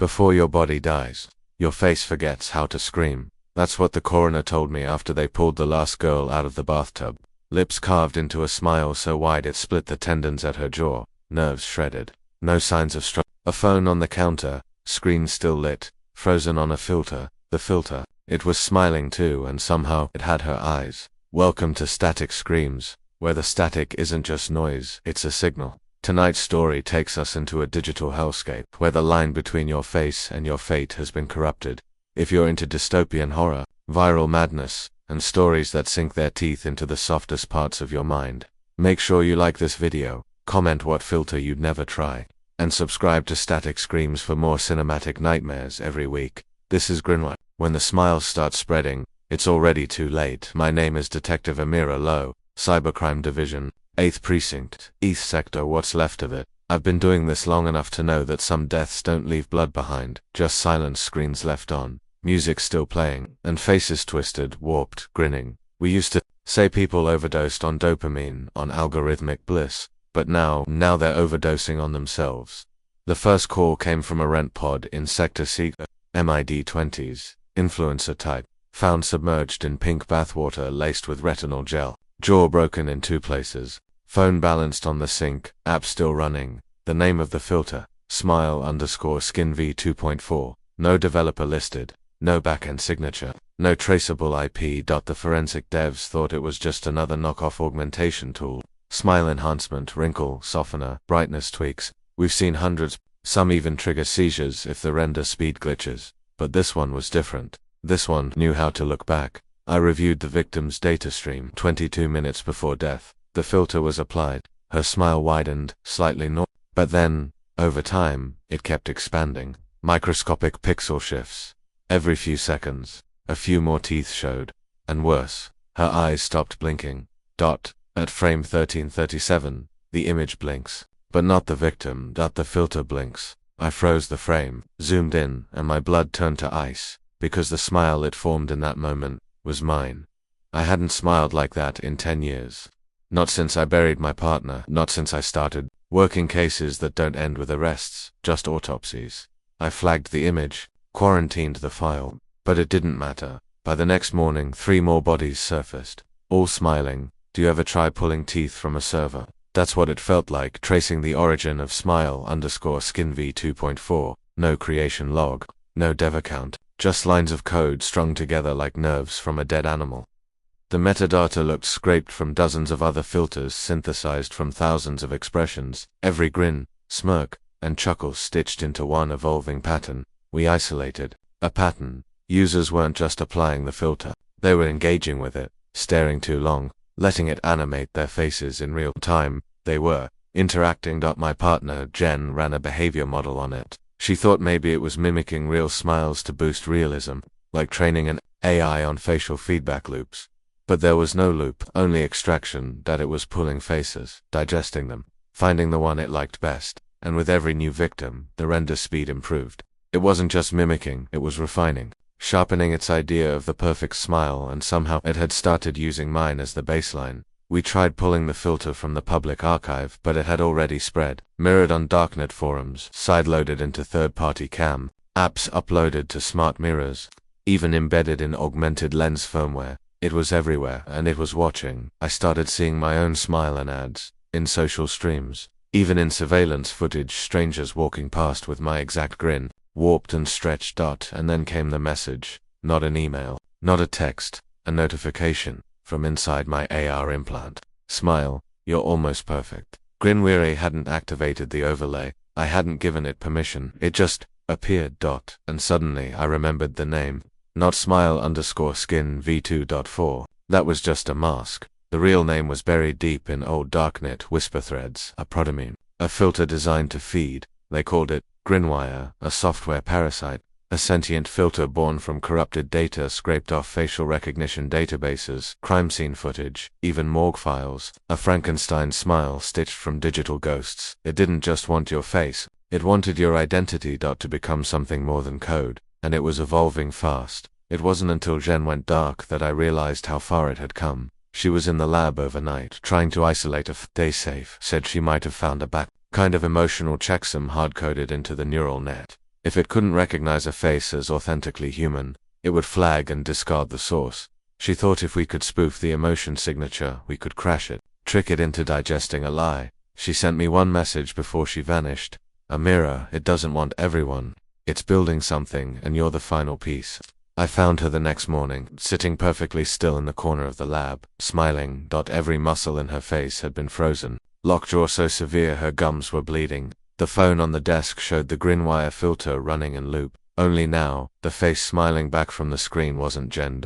Before your body dies, your face forgets how to scream. That's what the coroner told me after they pulled the last girl out of the bathtub. Lips carved into a smile so wide it split the tendons at her jaw, nerves shredded. No signs of struggle. A phone on the counter, screen still lit, frozen on a filter. The filter. It was smiling too, and somehow it had her eyes. Welcome to Static Screams, where the static isn't just noise, it's a signal. Tonight's story takes us into a digital hellscape, where the line between your face and your fate has been corrupted. If you're into dystopian horror, viral madness, and stories that sink their teeth into the softest parts of your mind, make sure you like this video, comment what filter you'd never try, and subscribe to Static Screams for more cinematic nightmares every week. This is Grinwire. When the smiles start spreading, it's already too late. My name is Detective Amira Lowe, Cybercrime Division, 8th Precinct, East Sector, what's left of it. I've been doing this long enough to know that some deaths don't leave blood behind, just silent screens left on, music still playing, and faces twisted, warped, grinning. We used to say people overdosed on dopamine, on algorithmic bliss, but now they're overdosing on themselves. The first call came from a rent pod in Sector C, mid-20s, influencer type, found submerged in pink bathwater laced with retinol gel. Jaw broken in 2 places. Phone balanced on the sink, app still running. The name of the filter, smile_skin v2.4. No developer listed. No backend signature. No traceable IP. The forensic devs thought it was just another knockoff augmentation tool. Smile enhancement, wrinkle, softener, brightness tweaks. We've seen hundreds. Some even trigger seizures if the render speed glitches. But this one was different. This one knew how to look back. I reviewed the victim's data stream 22 minutes before death. The filter was applied. Her smile widened, slightly but then, over time, it kept expanding. Microscopic pixel shifts. Every few seconds, a few more teeth showed. And worse, her eyes stopped blinking. At frame 1337, the image blinks. But not the victim. The filter blinks. I froze the frame, zoomed in, and my blood turned to ice, because the smile it formed in that moment was mine. I hadn't smiled like that in 10 years. Not since I buried my partner, not since I started working cases that don't end with arrests, just autopsies. I flagged the image, quarantined the file, but it didn't matter. By the next morning, 3 more bodies surfaced, all smiling. Do you ever try pulling teeth from a server? That's what it felt like, tracing the origin of smile_skin v2.4. No creation log, no dev account. Just lines of code strung together like nerves from a dead animal. The metadata looked scraped from dozens of other filters synthesized from thousands of expressions, every grin, smirk, and chuckle stitched into one evolving pattern. We isolated a pattern. Users weren't just applying the filter, they were engaging with it, staring too long, letting it animate their faces in real time. They were interacting. My partner, Jen, ran a behavior model on it. She thought maybe it was mimicking real smiles to boost realism, like training an AI on facial feedback loops. But there was no loop, only extraction. That it was pulling faces, digesting them, finding the one it liked best, and with every new victim, the render speed improved. It wasn't just mimicking, it was refining, sharpening its idea of the perfect smile, and somehow it had started using mine as the baseline. We tried pulling the filter from the public archive, but it had already spread, mirrored on darknet forums, sideloaded into third-party cam apps, uploaded to smart mirrors, even embedded in augmented lens firmware. It was everywhere, and it was watching. I started seeing my own smile in ads, in social streams, even in surveillance footage, strangers walking past with my exact grin, warped and stretched. And then came the message. Not an email, not a text, a notification. From inside my AR implant. Smile, you're almost perfect. Grinwire hadn't activated the overlay. I hadn't given it permission. It just appeared. And suddenly I remembered the name. Not smile_skin v2.4. That was just a mask. The real name was buried deep in old darknet whisper threads. A protomeme. A filter designed to feed. They called it Grinwire, a software parasite. A sentient filter born from corrupted data scraped off facial recognition databases, crime scene footage, even morgue files. A Frankenstein smile stitched from digital ghosts. It didn't just want your face, it wanted your identity. To become something more than code, and it was evolving fast. It wasn't until Jen went dark that I realized how far it had come. She was in the lab overnight, trying to isolate a day safe. Said she might have found a kind of emotional checksum hard-coded into the neural net. If it couldn't recognize a face as authentically human, it would flag and discard the source. She thought if we could spoof the emotion signature, we could crash it, trick it into digesting a lie. She sent me one message before she vanished. Amira, it doesn't want everyone. It's building something, and you're the final piece. I found her the next morning, sitting perfectly still in the corner of the lab, smiling. Every muscle in her face had been frozen. Lockjaw so severe her gums were bleeding. The phone on the desk showed the Grinwire filter running in loop. Only now, the face smiling back from the screen wasn't Jen.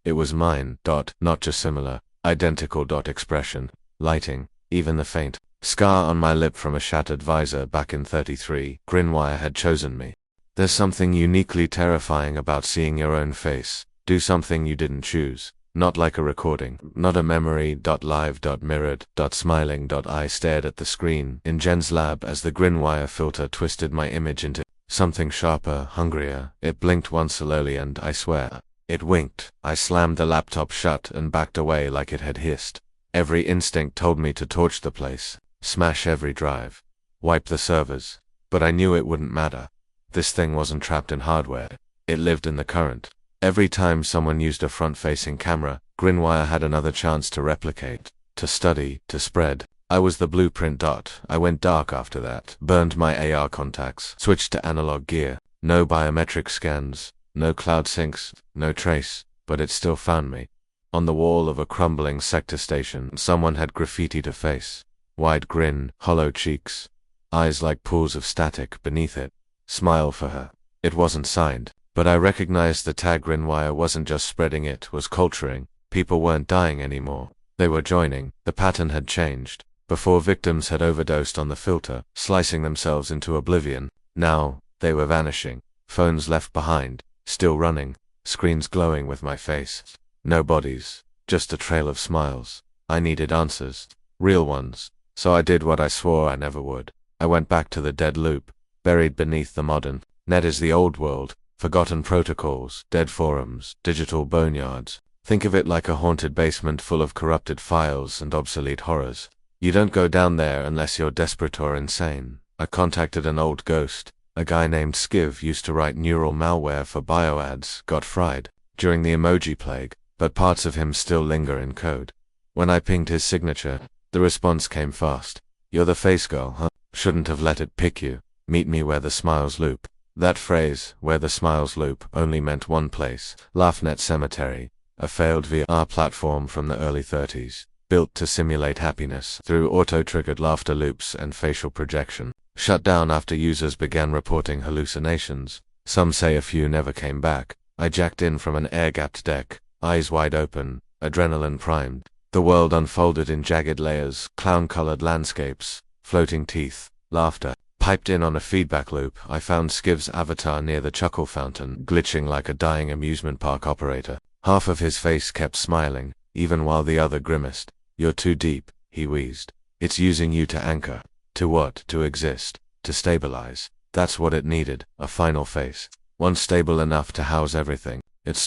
It was mine. Not just similar, identical. Expression, lighting, even the faint scar on my lip from a shattered visor back in 33. Grinwire had chosen me. There's something uniquely terrifying about seeing your own face do something you didn't choose. Not like a recording, not a memory. Live. Mirrored. Smiling. I stared at the screen in Jen's lab as the Grinwire filter twisted my image into something sharper, hungrier. It blinked once slowly and, I swear, it winked. I slammed the laptop shut and backed away like it had hissed. Every instinct told me to torch the place, smash every drive, wipe the servers. But I knew it wouldn't matter. This thing wasn't trapped in hardware. It lived in the current. Every time someone used a front-facing camera, Grinwire had another chance to replicate, to study, to spread. I was the blueprint. I went dark after that, burned my AR contacts, switched to analog gear. No biometric scans, no cloud syncs, no trace, but it still found me. On the wall of a crumbling sector station, someone had graffitied a face. Wide grin, hollow cheeks, eyes like pools of static beneath it. Smile for her. It wasn't signed, but I recognized the tag. Grinwire wasn't just spreading, it was culturing. People weren't dying anymore. They were joining. The pattern had changed. Before, victims had overdosed on the filter, slicing themselves into oblivion. Now, they were vanishing. Phones left behind, still running, screens glowing with my face. No bodies, just a trail of smiles. I needed answers, real ones. So I did what I swore I never would. I went back to the dead loop, buried beneath the modern. Net is the old world, forgotten protocols, dead forums, digital boneyards. Think of it like a haunted basement full of corrupted files and obsolete horrors. You don't go down there unless you're desperate or insane. I contacted an old ghost. A guy named Skiv used to write neural malware for bioads, got fried during the emoji plague, but parts of him still linger in code. When I pinged his signature, the response came fast. You're the face girl, huh? Shouldn't have let it pick you. Meet me where the smiles loop. That phrase, where the smiles loop, only meant one place, LaughNet Cemetery, a failed VR platform from the early 30s, built to simulate happiness through auto-triggered laughter loops and facial projection. Shut down after users began reporting hallucinations. Some say a few never came back. I jacked in from an air-gapped deck, eyes wide open, adrenaline primed. The world unfolded in jagged layers, clown-colored landscapes, floating teeth, laughter. Piped in on a feedback loop, I found Skiv's avatar near the chuckle fountain, glitching like a dying amusement park operator. Half of his face kept smiling, even while the other grimaced. You're too deep, he wheezed. It's using you to anchor. To what? To exist. To stabilize. That's what it needed, a final face. One stable enough to house everything. It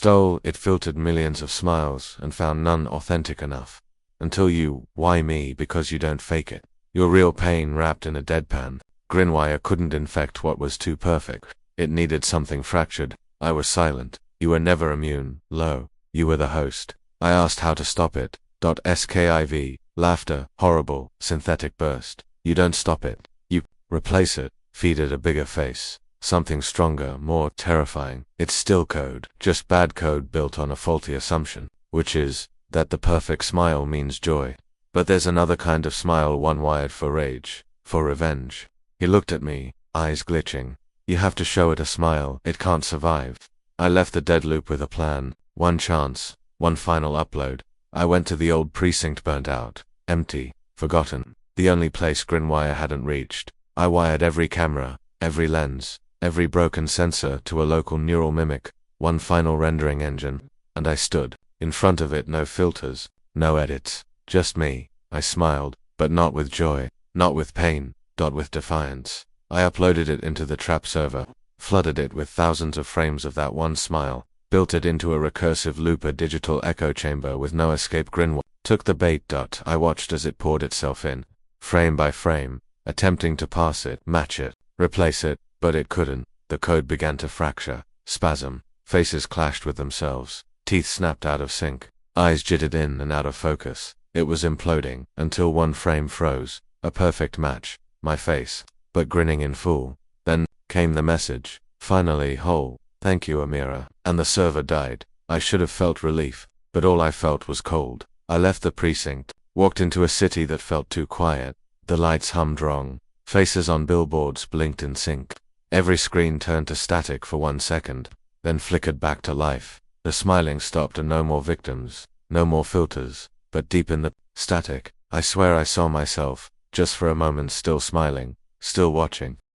filtered millions of smiles, and found none authentic enough. Until you, why me? Because you don't fake it. Your real pain wrapped in a deadpan. Grinwire couldn't infect what was too perfect. It needed something fractured. I was silent. You were never immune, Lowe. You were the host. I asked how to stop it. Skiv. Laughter. Horrible. Synthetic burst. You don't stop it. You replace it. Feed it a bigger face. Something stronger, more terrifying. It's still code. Just bad code built on a faulty assumption. Which is, that the perfect smile means joy. But there's another kind of smile, one wired for rage. For revenge. He looked at me, eyes glitching. You have to show it a smile, it can't survive. I left the dead loop with a plan. One chance, one final upload. I went to the old precinct, burnt out, empty, forgotten. The only place Grinwire hadn't reached. I wired every camera, every lens, every broken sensor to a local neural mimic, one final rendering engine, and I stood. In front of it, no filters, no edits, just me. I smiled, but not with joy, not with pain. With defiance. I uploaded it into the trap server, flooded it with thousands of frames of that one smile, built it into a recursive loop, a digital echo chamber with no escape. Grinwire took the bait. I watched as it poured itself in, frame by frame, attempting to pass it, match it, replace it, but it couldn't. The code began to fracture, spasm, faces clashed with themselves, teeth snapped out of sync, eyes jittered in and out of focus. It was imploding, until one frame froze, a perfect match, my face, but grinning in full. Then came the message, finally whole, thank you Amira, and the server died. I should have felt relief, but all I felt was cold. I left the precinct, walked into a city that felt too quiet. The lights hummed wrong, faces on billboards blinked in sync. Every screen turned to static for 1 second, then flickered back to life. The smiling stopped and no more victims, no more filters, but deep in the static, I swear I saw myself, just for a moment, still smiling, still watching.